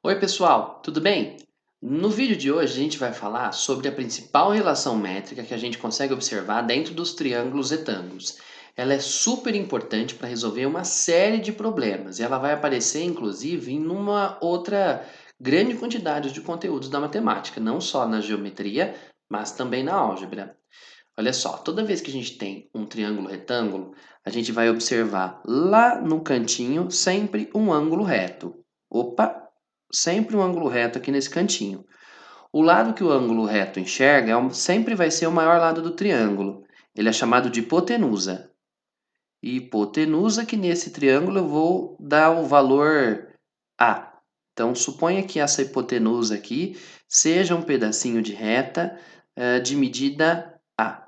Oi, pessoal, tudo bem? No vídeo de hoje a gente vai falar sobre a principal relação métrica que a gente consegue observar dentro dos triângulos retângulos. Ela é super importante para resolver uma série de problemas e ela vai aparecer inclusive em uma outra grande quantidade de conteúdos da matemática, não só na geometria, mas também na álgebra. Olha só, toda vez que a gente tem um triângulo retângulo, a gente vai observar lá no cantinho sempre um ângulo reto. Opa, sempre um ângulo reto aqui nesse cantinho. O lado que o ângulo reto enxerga sempre vai ser o maior lado do triângulo. Ele é chamado de hipotenusa. E hipotenusa que nesse triângulo eu vou dar o valor A. Então, suponha que essa hipotenusa aqui seja um pedacinho de reta de medida A.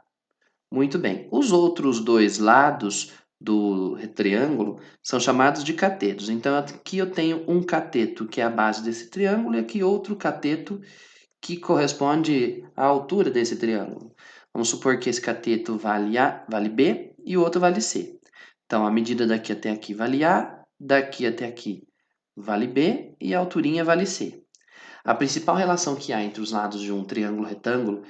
Muito bem. Os outros dois lados do triângulo são chamados de catetos. Então, aqui eu tenho um cateto que é a base desse triângulo e aqui outro cateto que corresponde à altura desse triângulo. Vamos supor que esse cateto vale A, vale B e o outro vale C. Então, a medida daqui até aqui vale A, daqui até aqui vale B e a alturinha vale C. A principal relação que há entre os lados de um triângulo retângulo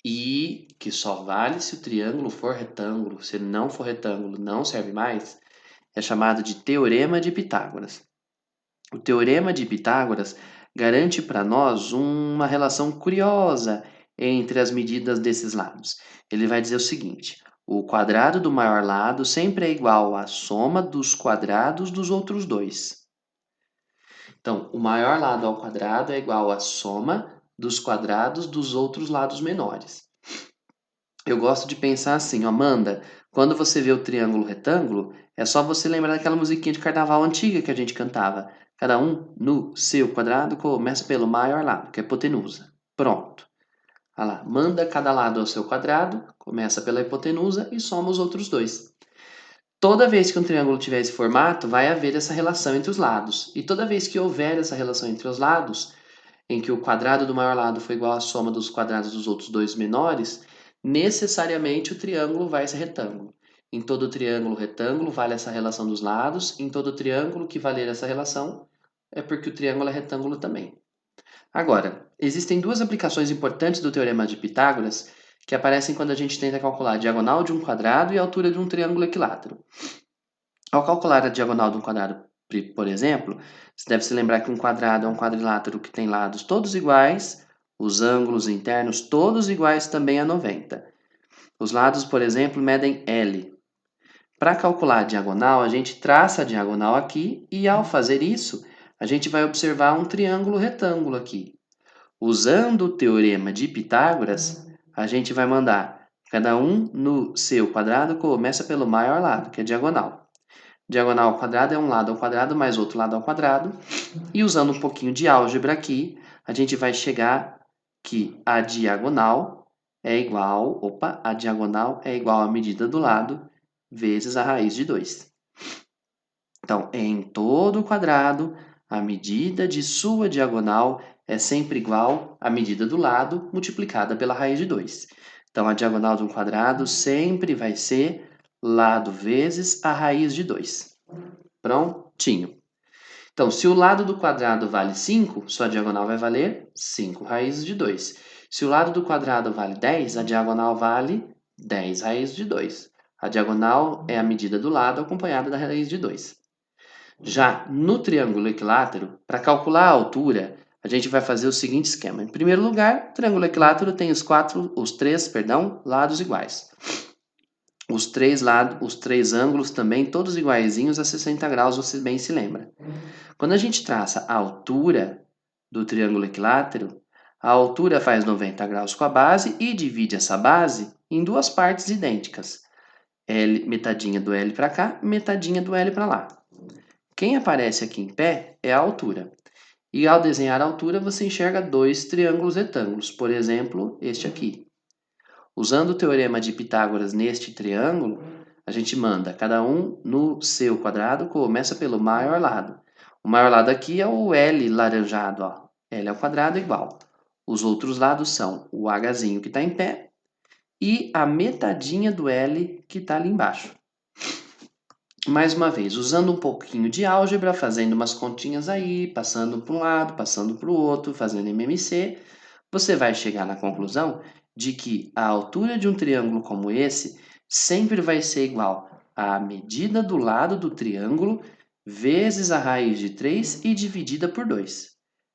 e que só vale se o triângulo for retângulo, se não for retângulo não serve mais, é chamado de Teorema de Pitágoras. O Teorema de Pitágoras garante para nós uma relação curiosa entre as medidas desses lados. Ele vai dizer o seguinte: o quadrado do maior lado sempre é igual à soma dos quadrados dos outros dois. Então, o maior lado ao quadrado é igual à soma dos quadrados dos outros lados menores. Eu gosto de pensar assim, ó, Amanda, quando você vê o triângulo retângulo, é só você lembrar daquela musiquinha de carnaval antiga que a gente cantava. Cada um no seu quadrado começa pelo maior lado, que é hipotenusa. Pronto. Olha lá, manda cada lado ao seu quadrado, começa pela hipotenusa e soma os outros dois. Toda vez que um triângulo tiver esse formato, vai haver essa relação entre os lados. E toda vez que houver essa relação entre os lados, em que o quadrado do maior lado foi igual à soma dos quadrados dos outros dois menores, necessariamente o triângulo vai ser retângulo. Em todo triângulo retângulo vale essa relação dos lados, em todo triângulo que valer essa relação é porque o triângulo é retângulo também. Agora, existem duas aplicações importantes do Teorema de Pitágoras que aparecem quando a gente tenta calcular a diagonal de um quadrado e a altura de um triângulo equilátero. Ao calcular a diagonal de um quadrado, por exemplo, você deve se lembrar que um quadrado é um quadrilátero que tem lados todos iguais, os ângulos internos todos iguais também a 90. Os lados, por exemplo, medem L. Para calcular a diagonal, a gente traça a diagonal aqui e, ao fazer isso, a gente vai observar um triângulo retângulo aqui. Usando o teorema de Pitágoras, a gente vai mandar cada um no seu quadrado começa pelo maior lado, que é diagonal. Diagonal ao quadrado é um lado ao quadrado mais outro lado ao quadrado. E usando um pouquinho de álgebra aqui, a gente vai chegar que a diagonal é igual, a diagonal é igual à medida do lado vezes a raiz de 2. Então, em todo quadrado, a medida de sua diagonal é sempre igual à medida do lado multiplicada pela raiz de 2. Então, a diagonal de um quadrado sempre vai ser lado vezes a raiz de 2. Prontinho. Então, se o lado do quadrado vale 5, sua diagonal vai valer 5 raízes de 2. Se o lado do quadrado vale 10, a diagonal vale 10 raízes de 2. A diagonal é a medida do lado acompanhada da raiz de 2. Já no triângulo equilátero, para calcular a altura, a gente vai fazer o seguinte esquema. Em primeiro lugar, o triângulo equilátero tem os três lados iguais. Os três ângulos também, todos iguaizinhos a 60 graus, você bem se lembra. Quando a gente traça a altura do triângulo equilátero, a altura faz 90 graus com a base e divide essa base em duas partes idênticas. L, metadinha do L para cá, metadinha do L para lá. Quem aparece aqui em pé é a altura. E ao desenhar a altura, você enxerga dois triângulos retângulos, por exemplo, este aqui. Usando o teorema de Pitágoras neste triângulo, a gente manda cada um no seu quadrado, começa pelo maior lado. O maior lado aqui é o L laranjado, ó. L ao quadrado igual. Os outros lados são o Hzinho que está em pé e a metadinha do L que está ali embaixo. Mais uma vez, usando um pouquinho de álgebra, fazendo umas continhas aí, passando para um lado, passando para o outro, fazendo MMC, você vai chegar na conclusão de que a altura de um triângulo como esse sempre vai ser igual à medida do lado do triângulo vezes a raiz de 3 e dividida por 2.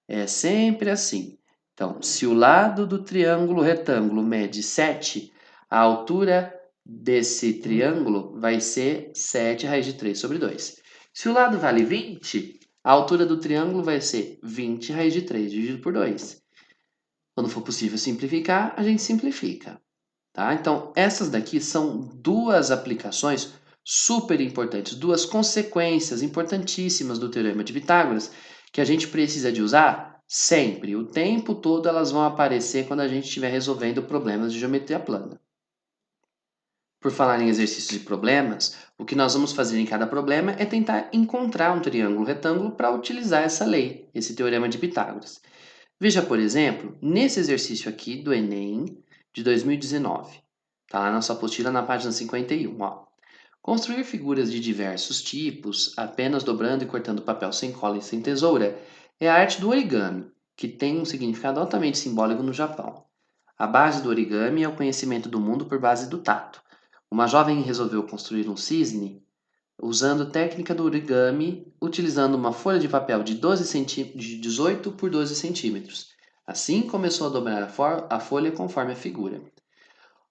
É sempre assim. Então, se o lado do triângulo retângulo mede 7, a altura desse triângulo vai ser 7 raiz de 3 sobre 2. Se o lado vale 20, a altura do triângulo vai ser 20 raiz de 3 dividido por 2. Quando for possível simplificar, a gente simplifica, tá? Então, essas daqui são duas aplicações super importantes, duas consequências importantíssimas do Teorema de Pitágoras que a gente precisa de usar sempre, o tempo todo elas vão aparecer quando a gente estiver resolvendo problemas de geometria plana. Por falar em exercícios e problemas, o que nós vamos fazer em cada problema é tentar encontrar um triângulo retângulo para utilizar essa lei, esse Teorema de Pitágoras. Veja, por exemplo, nesse exercício aqui do Enem de 2019. Está lá na sua apostila na página 51. Ó. Construir figuras de diversos tipos, apenas dobrando e cortando papel sem cola e sem tesoura, é a arte do origami, que tem um significado altamente simbólico no Japão. A base do origami é o conhecimento do mundo por base do tato. Uma jovem resolveu construir um cisne usando técnica do origami, utilizando uma folha de papel de 18 por 12 centímetros. Assim começou a dobrar a folha conforme a figura.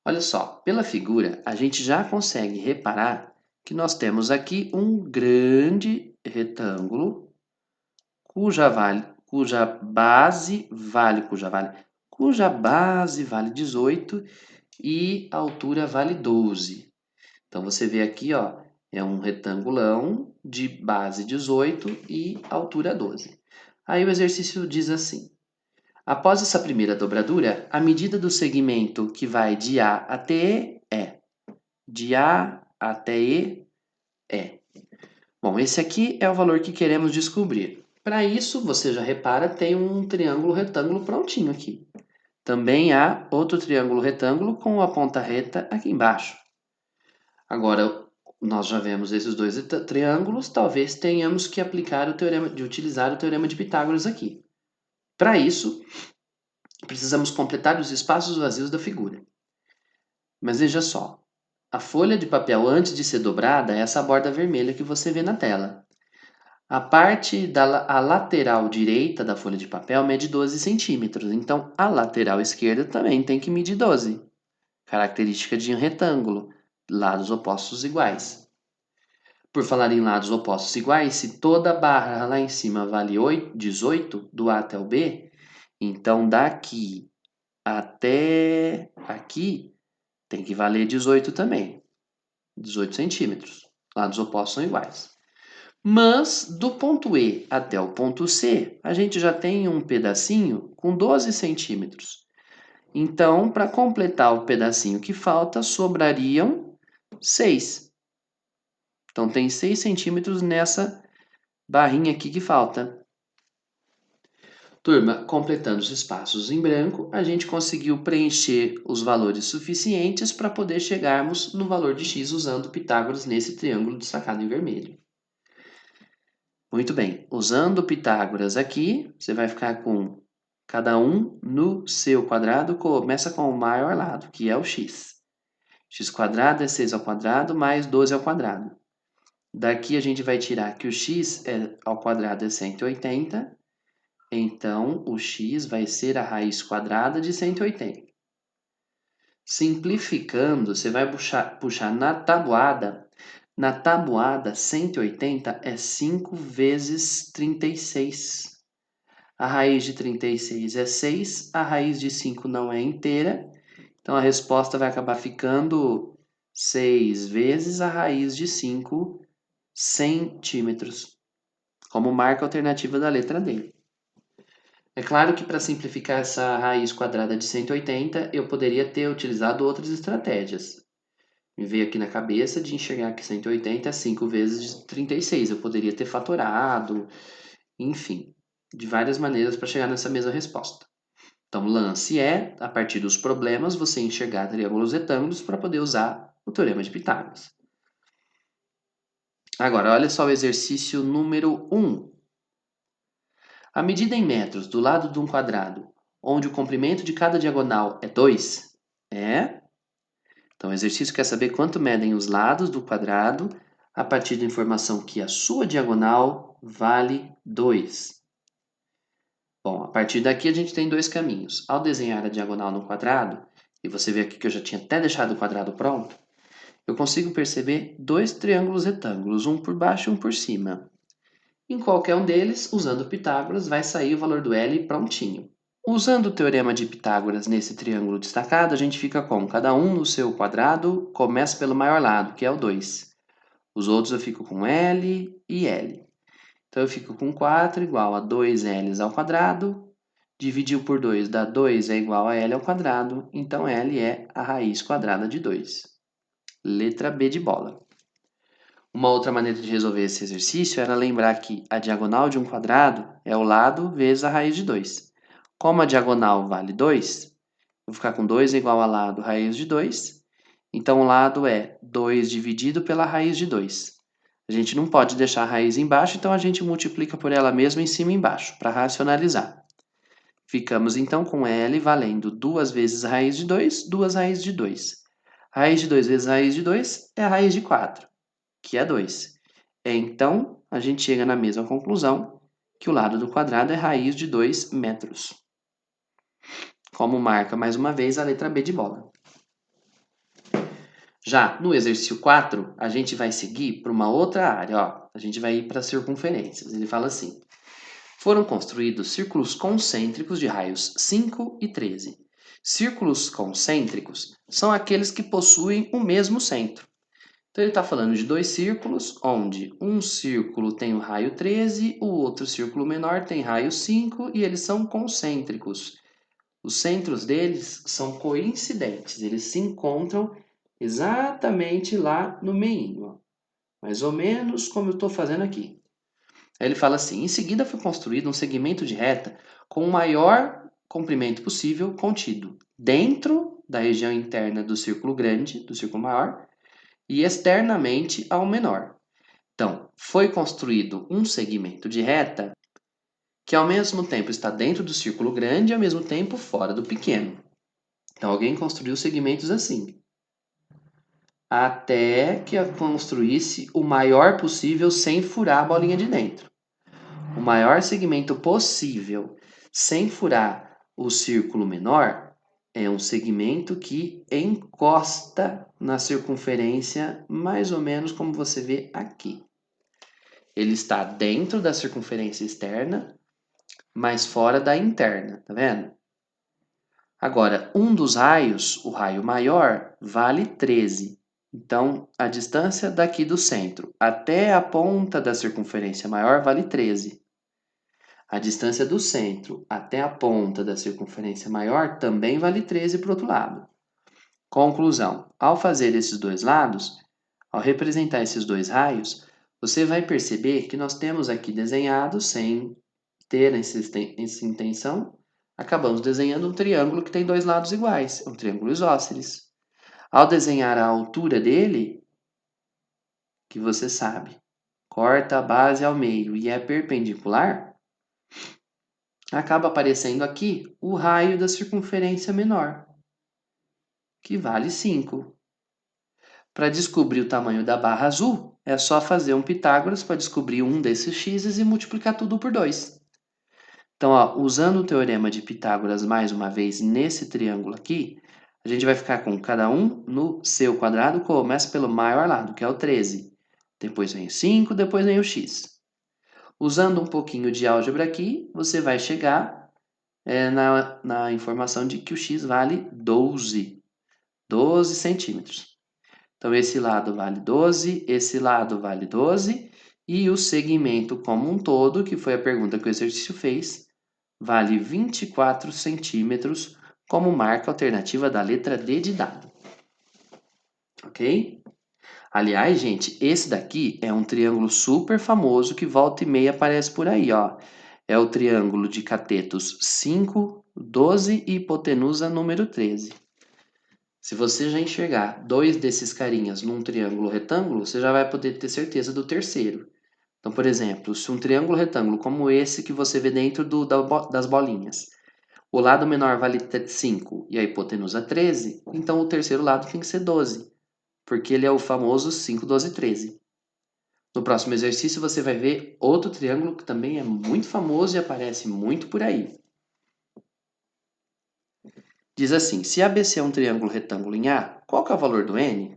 Olha só, pela figura a gente já consegue reparar que nós temos aqui um grande retângulo cuja base vale 18 e a altura vale 12. Então você vê aqui, ó, é um retangulão de base 18 e altura 12. Aí o exercício diz assim: após essa primeira dobradura, a medida do segmento que vai de A até E é. De A até E é. Bom, esse aqui é o valor que queremos descobrir. Para isso, você já repara, tem um triângulo retângulo prontinho aqui. Também há outro triângulo retângulo com a ponta reta aqui embaixo. Agora, nós já vemos esses dois triângulos, talvez tenhamos que aplicar utilizar o teorema de Pitágoras aqui. Para isso, precisamos completar os espaços vazios da figura. Mas veja só, a folha de papel antes de ser dobrada é essa borda vermelha que você vê na tela. A lateral direita da folha de papel mede 12 centímetros, então a lateral esquerda também tem que medir 12. Característica de um retângulo, lados opostos iguais. Por falar em lados opostos iguais, se toda barra lá em cima vale 18, do A até o B, então daqui até aqui tem que valer 18 também. 18 centímetros. Lados opostos são iguais. Mas do ponto E até o ponto C, a gente já tem um pedacinho com 12 centímetros. Então, para completar o pedacinho que falta, sobrariam 6. Então, tem 6 centímetros nessa barrinha aqui que falta. Turma, completando os espaços em branco, a gente conseguiu preencher os valores suficientes para poder chegarmos no valor de x usando Pitágoras nesse triângulo destacado em vermelho. Muito bem, usando Pitágoras aqui, você vai ficar com cada um no seu quadrado, começa com o maior lado, que é o x. X quadrado é 6 ao quadrado mais 12 ao quadrado. Daqui a gente vai tirar que o x ao quadrado é 180, então o x vai ser a raiz quadrada de 180. Simplificando, você vai puxar na tabuada. Na tabuada, 180 é 5 vezes 36. A raiz de 36 é 6, a raiz de 5 não é inteira, então a resposta vai acabar ficando 6 vezes a raiz de 5 centímetros, como marca alternativa da letra D. É claro que para simplificar essa raiz quadrada de 180, eu poderia ter utilizado outras estratégias. Me veio aqui na cabeça de enxergar que 180 é 5 vezes 36. Eu poderia ter fatorado, enfim, de várias maneiras para chegar nessa mesma resposta. Então, o lance é, a partir dos problemas, você enxergar triângulos retângulos para poder usar o teorema de Pitágoras. Agora, olha só o exercício número 1. A medida em metros do lado de um quadrado, onde o comprimento de cada diagonal é 2, é... Então, o exercício quer saber quanto medem os lados do quadrado a partir da informação que a sua diagonal vale 2. Bom, a partir daqui a gente tem dois caminhos. Ao desenhar a diagonal no quadrado, e você vê aqui que eu já tinha até deixado o quadrado pronto, eu consigo perceber dois triângulos retângulos, um por baixo e um por cima. Em qualquer um deles, usando Pitágoras, vai sair o valor do L prontinho. Usando o teorema de Pitágoras nesse triângulo destacado, a gente fica com cada um no seu quadrado, começa pelo maior lado, que é o 2. Os outros eu fico com L e L. Então eu fico com 4 igual a 2L ao quadrado, dividiu por 2 dá 2 é igual a L ao quadrado, então L é a raiz quadrada de 2. Letra B de bola. Uma outra maneira de resolver esse exercício era lembrar que a diagonal de um quadrado é o lado vezes a raiz de 2. Como a diagonal vale 2, vou ficar com 2 igual a lado raiz de 2. Então, o lado é 2 dividido pela raiz de 2. A gente não pode deixar a raiz embaixo, então a gente multiplica por ela mesma em cima e embaixo, para racionalizar. Ficamos então com L valendo 2 vezes a raiz de 2, 2 raízes de 2. Raiz de 2 vezes a raiz de 2 é a raiz de 4, que é 2. Então, a gente chega na mesma conclusão, que o lado do quadrado é raiz de 2 metros. Como marca, mais uma vez, a letra B de bola. Já no exercício 4, a gente vai seguir para uma outra área. Ó. A gente vai ir para circunferências. Ele fala assim: foram construídos círculos concêntricos de raios 5 e 13. Círculos concêntricos são aqueles que possuem o mesmo centro. Então ele está falando de dois círculos, onde um círculo tem o raio 13, o outro círculo menor tem raio 5 e eles são concêntricos. Os centros deles são coincidentes, eles se encontram exatamente lá no meio, mais ou menos como eu estou fazendo aqui. Aí ele fala assim: em seguida foi construído um segmento de reta com o maior comprimento possível contido dentro da região interna do círculo grande, do círculo maior, e externamente ao menor. Então, foi construído um segmento de reta que ao mesmo tempo está dentro do círculo grande e ao mesmo tempo fora do pequeno. Então, alguém construiu segmentos assim, até que construísse o maior possível sem furar a bolinha de dentro. O maior segmento possível sem furar o círculo menor é um segmento que encosta na circunferência, mais ou menos como você vê aqui. Ele está dentro da circunferência externa, mas fora da interna, tá vendo? Agora, um dos raios, o raio maior, vale 13. Então, a distância daqui do centro até a ponta da circunferência maior vale 13. A distância do centro até a ponta da circunferência maior também vale 13 para o outro lado. Conclusão: ao fazer esses dois lados, ao representar esses dois raios, você vai perceber que nós temos aqui desenhado, sem ter essa intenção, acabamos desenhando um triângulo que tem dois lados iguais, um triângulo isósceles. Ao desenhar a altura dele, que você sabe, corta a base ao meio e é perpendicular, acaba aparecendo aqui o raio da circunferência menor, que vale 5. Para descobrir o tamanho da barra azul, é só fazer um Pitágoras para descobrir um desses x's e multiplicar tudo por 2. Então, ó, usando o teorema de Pitágoras mais uma vez nesse triângulo aqui, a gente vai ficar com cada um no seu quadrado, começa pelo maior lado, que é o 13. Depois vem o 5, depois vem o x. Usando um pouquinho de álgebra aqui, você vai chegar na informação de que o x vale 12 centímetros. Então, esse lado vale 12, esse lado vale 12, e o segmento como um todo, que foi a pergunta que o exercício fez, vale 24 centímetros, como marca a alternativa da letra D de dado. Ok? Aliás, gente, esse daqui é um triângulo super famoso que volta e meia aparece por aí, ó. É o triângulo de catetos 5, 12 e hipotenusa número 13. Se você já enxergar dois desses carinhas num triângulo retângulo, você já vai poder ter certeza do terceiro. Então, por exemplo, se um triângulo retângulo como esse que você vê dentro das bolinhas, o lado menor vale 5 e a hipotenusa 13, então o terceiro lado tem que ser 12, porque ele é o famoso 5, 12, 13. No próximo exercício você vai ver outro triângulo que também é muito famoso e aparece muito por aí. Diz assim, se ABC é um triângulo retângulo em A, qual que é o valor do N?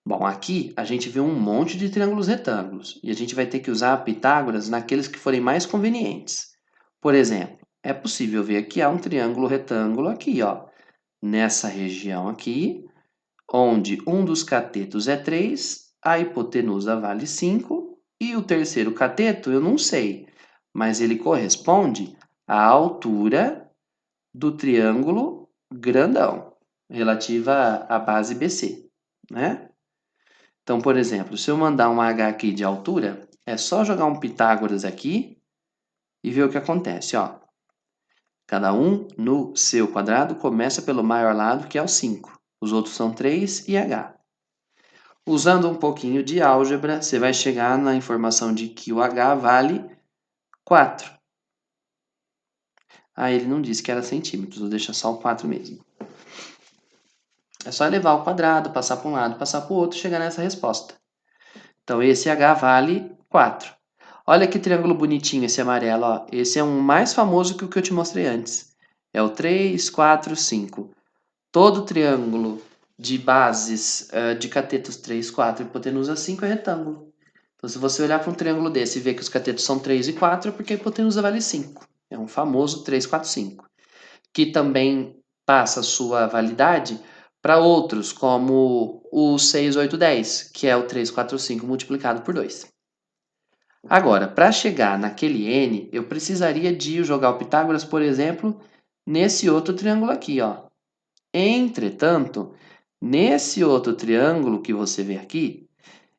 Bom, aqui a gente vê um monte de triângulos retângulos e a gente vai ter que usar Pitágoras naqueles que forem mais convenientes. Por exemplo, é possível ver que há um triângulo retângulo aqui, ó, nessa região aqui, onde um dos catetos é 3, a hipotenusa vale 5 e o terceiro cateto eu não sei, mas ele corresponde à altura do triângulo grandão, relativa à base BC, né? Então, por exemplo, se eu mandar um H aqui de altura, é só jogar um Pitágoras aqui e ver o que acontece, ó. Cada um no seu quadrado começa pelo maior lado, que é o 5. Os outros são 3 e H. Usando um pouquinho de álgebra, você vai chegar na informação de que o H vale 4. Ah, ele não disse que era centímetros, vou deixar só o 4 mesmo. É só elevar ao quadrado, passar para um lado, passar para o outro e chegar nessa resposta. Então, esse H vale 4. Olha que triângulo bonitinho esse amarelo, ó. Esse é um mais famoso que o que eu te mostrei antes. É o 3, 4, 5. Todo triângulo de bases de catetos 3, 4 e hipotenusa 5 é retângulo. Então, se você olhar para um triângulo desse e ver que os catetos são 3 e 4, é porque a hipotenusa vale 5. É um famoso 3, 4, 5. Que também passa sua validade para outros, como o 6, 8, 10, que é o 3, 4, 5 multiplicado por 2. Agora, para chegar naquele n, eu precisaria de jogar o Pitágoras, por exemplo, nesse outro triângulo aqui, ó. Entretanto, nesse outro triângulo que você vê aqui,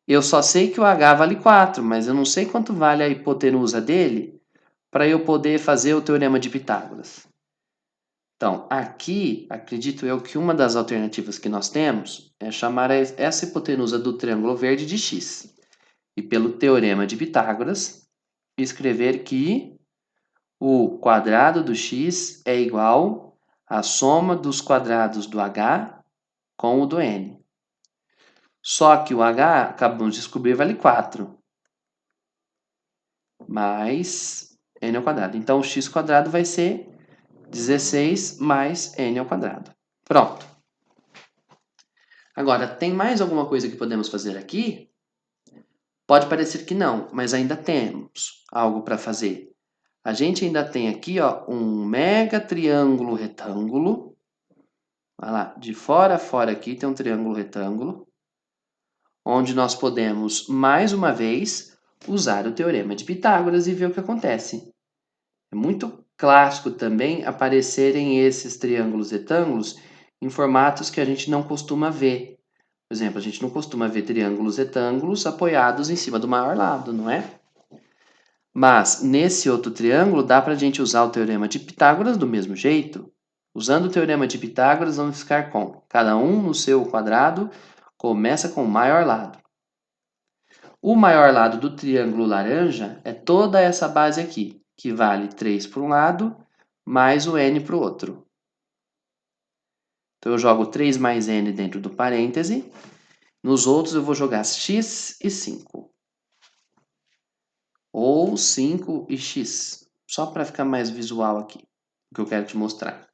eu só sei que o h vale 4, mas eu não sei quanto vale a hipotenusa dele para eu poder fazer o teorema de Pitágoras. Então, aqui, acredito eu que uma das alternativas que nós temos é chamar essa hipotenusa do triângulo verde de x. E pelo teorema de Pitágoras, escrever que o quadrado do x é igual à soma dos quadrados do h com o do n. Só que o h, acabamos de descobrir, vale 4. Mais n ao quadrado. Então, o x quadrado vai ser 16 mais n ao quadrado. Pronto. Agora, tem mais alguma coisa que podemos fazer aqui? Pode parecer que não, mas ainda temos algo para fazer. A gente ainda tem aqui, ó, um mega triângulo retângulo. Olha lá, de fora a fora aqui tem um triângulo retângulo, onde nós podemos, mais uma vez, usar o teorema de Pitágoras e ver o que acontece. É muito clássico também aparecerem esses triângulos retângulos em formatos que a gente não costuma ver. Por exemplo, a gente não costuma ver triângulos retângulos apoiados em cima do maior lado, não é? Mas nesse outro triângulo dá para a gente usar o teorema de Pitágoras do mesmo jeito. Usando o teorema de Pitágoras, vamos ficar com cada um no seu quadrado, começa com o maior lado. O maior lado do triângulo laranja é toda essa base aqui, que vale 3 para um lado, mais o n para o outro. Então eu jogo 3 mais n dentro do parêntese. Nos outros eu vou jogar x e 5. Ou 5 e x, só para ficar mais visual aqui, o que eu quero te mostrar.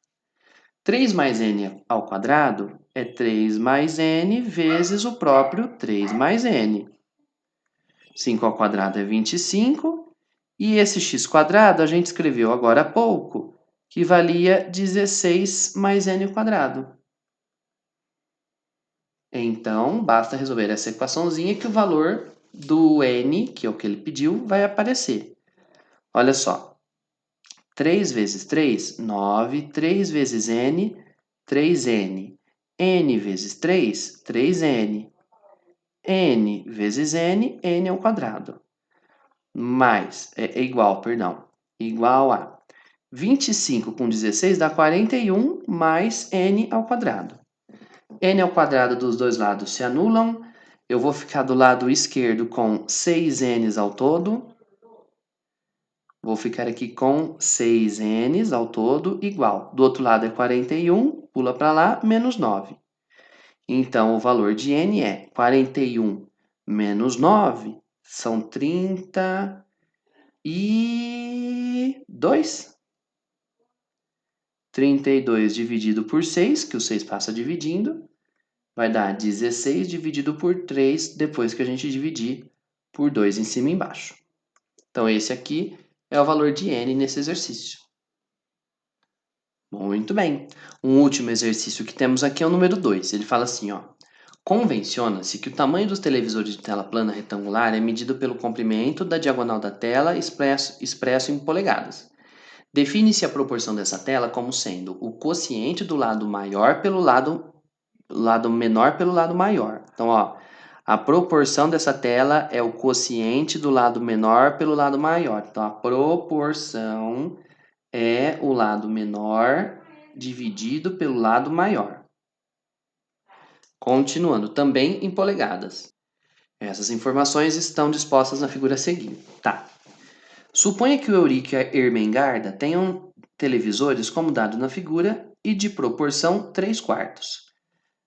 3 mais n ao quadrado é 3 mais n vezes o próprio 3 mais n. 5 ao quadrado é 25, e esse x quadrado a gente escreveu agora há pouco, que valia 16 mais n ao quadrado. Então, basta resolver essa equaçãozinha que o valor do n, que é o que ele pediu, vai aparecer. Olha só. 3 vezes 3, 9. 3 vezes n, 3n. n vezes 3, 3n. n vezes n, n ao quadrado. Mais, igual a 25 com 16 dá 41 mais n ao quadrado. n ao quadrado dos dois lados se anulam. Eu vou ficar do lado esquerdo com 6n ao todo. Vou ficar aqui com 6n ao todo igual. Do outro lado é 41, pula para lá, menos 9. Então, o valor de n é 41 menos 9, são 32. 32 dividido por 6, que o 6 passa dividindo, vai dar 16 dividido por 3, depois que a gente dividir por 2 em cima e embaixo. Então, esse aqui é o valor de n nesse exercício. Muito bem. Um último exercício que temos aqui é o número 2. Ele fala assim, ó. Convenciona-se que o tamanho dos televisores de tela plana retangular é medido pelo comprimento da diagonal da tela expresso em polegadas. Define-se a proporção dessa tela como sendo o quociente do lado maior pelo lado menor pelo lado maior. Então, ó, a proporção dessa tela é o quociente do lado menor pelo lado maior. Então, a proporção é o lado menor dividido pelo lado maior. Continuando, também em polegadas. Essas informações estão dispostas na figura seguinte. Tá. Suponha que o Eurico e a Ermengarda tenham televisores como dado na figura e de proporção 3/4.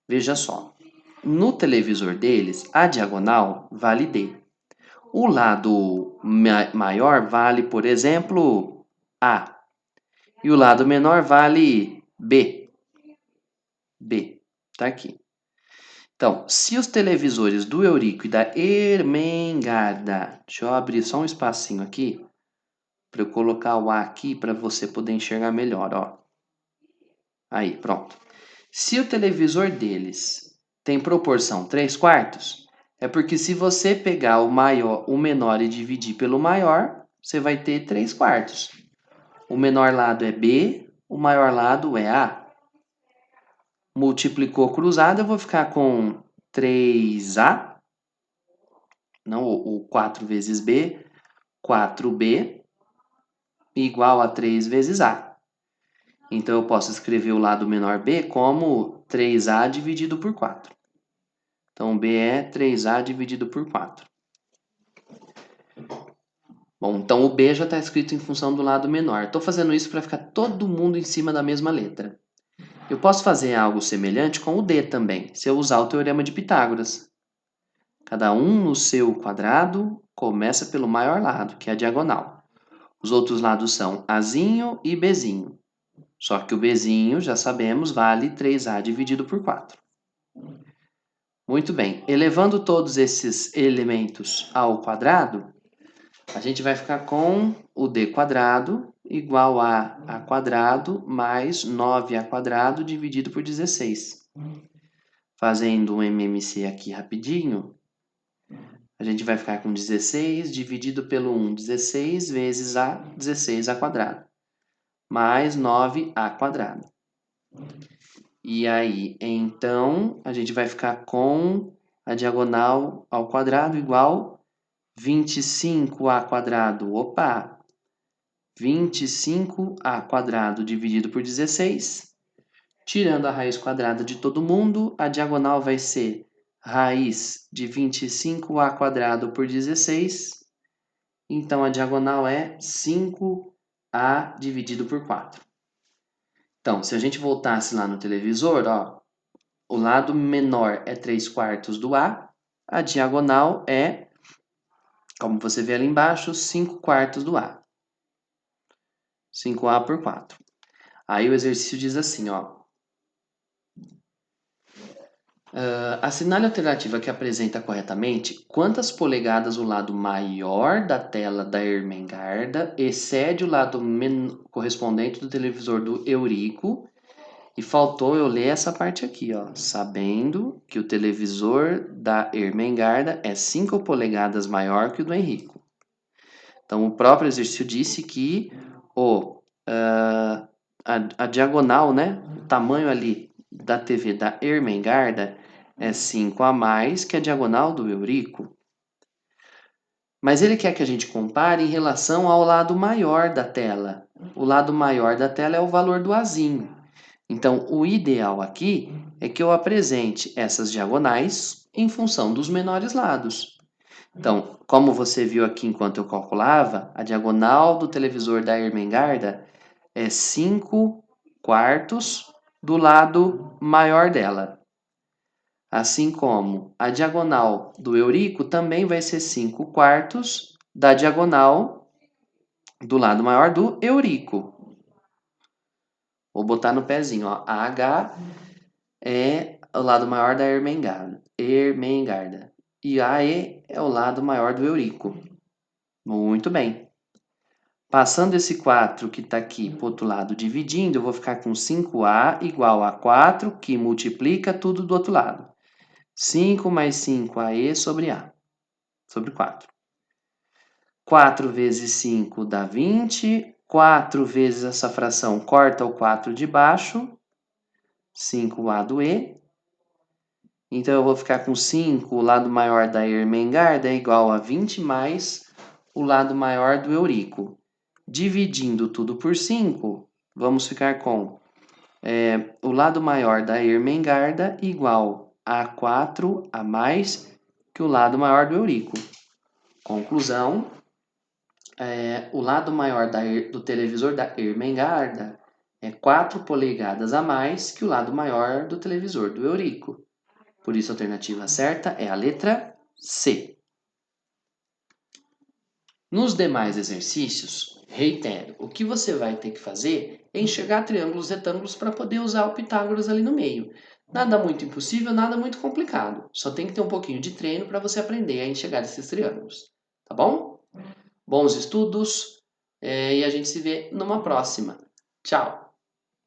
Veja só. No televisor deles, a diagonal vale D. O lado maior vale, por exemplo, A. E o lado menor vale B. B. Tá aqui. Então, se os televisores do Eurico e da Ermengarda... Deixa eu abrir só um espacinho aqui para eu colocar o A aqui para você poder enxergar melhor, ó. Aí, pronto. Se o televisor deles tem proporção 3/4, é porque se você pegar o menor e dividir pelo maior, você vai ter 3/4. O menor lado é B, o maior lado é A. Multiplicou cruzado, eu vou ficar com 3A, não, o 4 vezes B, 4B, igual a 3 vezes A. Então, eu posso escrever o lado menor B como 3A dividido por 4. Então, B é 3A dividido por 4. Bom, então o B já está escrito em função do lado menor. Estou fazendo isso para ficar todo mundo em cima da mesma letra. Eu posso fazer algo semelhante com o D também, se eu usar o teorema de Pitágoras. Cada um no seu quadrado começa pelo maior lado, que é a diagonal. Os outros lados são Azinho e Bzinho. Só que o Bzinho, já sabemos, vale 3A dividido por 4. Muito bem. Elevando todos esses elementos ao quadrado, a gente vai ficar com o D quadrado igual a A quadrado mais 9A quadrado dividido por 16. Fazendo um MMC aqui rapidinho, a gente vai ficar com 16 dividido pelo 1, 16 vezes A, 16A quadrado, mais 9A quadrado. E aí, então, a gente vai ficar com a diagonal ao quadrado igual 25A quadrado. Opa! 25A quadrado dividido por 16. Tirando a raiz quadrada de todo mundo, a diagonal vai ser raiz de 25A quadrado por 16. Então, a diagonal é 5A dividido por 4. Então, se a gente voltasse lá no televisor, ó, o lado menor é 3/4 do A diagonal é, como você vê ali embaixo, 5/4 do A. 5A por 4. Aí o exercício diz assim, ó. Assinale a alternativa que apresenta corretamente quantas polegadas o lado maior da tela da Ermengarda excede o lado correspondente do televisor do Eurico. E faltou eu ler essa parte aqui, ó. Sabendo que o televisor da Ermengarda é 5 polegadas maior que o do Henrico. Então, o próprio exercício disse que a diagonal, né? O tamanho ali da TV da Ermengarda é 5 a mais que a diagonal do Eurico. Mas ele quer que a gente compare em relação ao lado maior da tela. O lado maior da tela é o valor do Azinho. Então, o ideal aqui é que eu apresente essas diagonais em função dos menores lados. Então, como você viu aqui enquanto eu calculava, a diagonal do televisor da Ermengarda é 5/4 do lado maior dela. Assim como a diagonal do Eurico também vai ser 5/4 da diagonal do lado maior do Eurico. Vou botar no pezinho, ó. AH é o lado maior da Ermengarda. E AE é o lado maior do Eurico. Muito bem. Passando esse 4 que está aqui para o outro lado, dividindo, eu vou ficar com 5A igual a 4, que multiplica tudo do outro lado. 5 mais 5AE sobre A, sobre 4. 4 vezes 5 dá 20. 4 vezes essa fração corta o 4 de baixo. 5A do E. Então, eu vou ficar com 5, o lado maior da Ermengarda é igual a 20 mais o lado maior do Eurico. Dividindo tudo por 5, vamos ficar com o lado maior da Ermengarda igual a 4 a mais que o lado maior do Eurico. Conclusão, o lado maior do televisor da Ermengarda é 4 polegadas a mais que o lado maior do televisor do Eurico. Por isso, a alternativa certa é a letra C. Nos demais exercícios, reitero, o que você vai ter que fazer é enxergar triângulos e retângulos para poder usar o Pitágoras ali no meio. Nada muito impossível, nada muito complicado. Só tem que ter um pouquinho de treino para você aprender a enxergar esses triângulos. Tá bom? Bons estudos e a gente se vê numa próxima. Tchau!